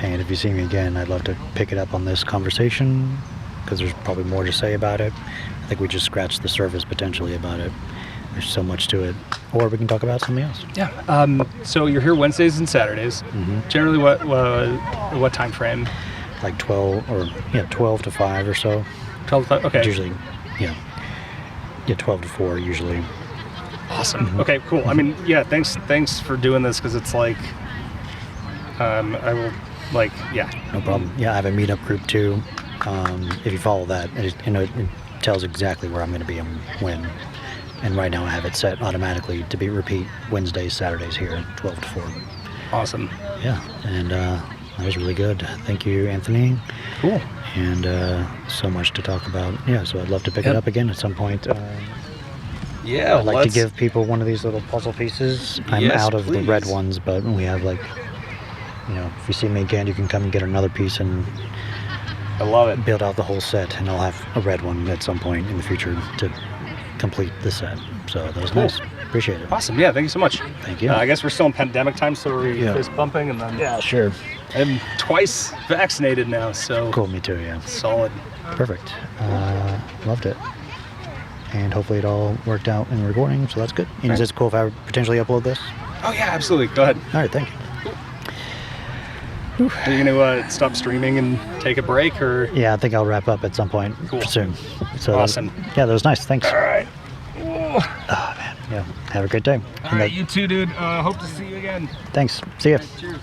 and if you see me again, I'd love to pick it up on this conversation because there's probably more to say about it. I think we just scratched the surface potentially about it. There's so much to it. Or we can talk about something else. Yeah. So you're here Wednesdays and Saturdays. Mm-hmm. Generally, what time frame? Like 12 to 5 or so. 12 to 5? Okay. It's usually, yeah, 12 to 4 usually. Awesome. Mm-hmm. Okay, cool. I mean, yeah, thanks for doing this because it's like, I will, like, yeah. No problem. Yeah, I have a meetup group too. If you follow that, it tells exactly where I'm going to be and when. And right now I have it set automatically to be repeat Wednesdays, Saturdays here, 12 to 4. Awesome. Yeah, and that was really good. Thank you, Anthony. Cool. And so much to talk about. Yeah, so I'd love to pick it up again at some point. Yeah, I'd like to give people one of these little puzzle pieces. I'm out of the red ones, but we have like, if you see me again, you can come and get another piece and I love it. Build out the whole set, and I'll have a red one at some point in the future to complete the set. So that was nice. Appreciate it. Awesome. Yeah, thank you so much. Thank you. I guess we're still in pandemic time, so we're fist bumping and then. Yeah, sure. I'm twice vaccinated now, so. Cool, me too, yeah. Solid. Perfect. Loved it. And hopefully it all worked out in the recording, so that's good. Is this cool if I potentially upload this? Oh, yeah, absolutely. Go ahead. All right, thank you. Are you going to stop streaming and take a break, or? Yeah, I think I'll wrap up at some point soon. So awesome. That was nice. Thanks. All right. Oh, man. Yeah. Have a great day. All right, you too, dude. Hope to see you again. Thanks. See ya. Cheers.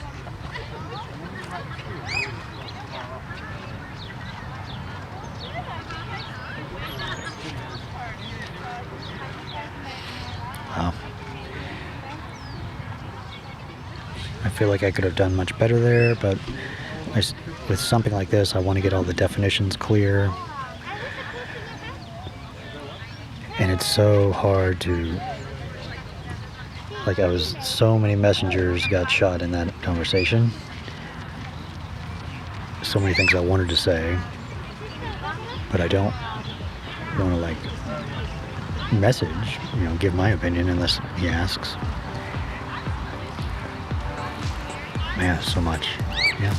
Wow. I feel like I could have done much better there, but with something like this, I want to get all the definitions clear. And it's so hard to, so many messengers got shot in that conversation. So many things I wanted to say, but I don't want to message, give my opinion unless he asks. Man, so much. Yeah.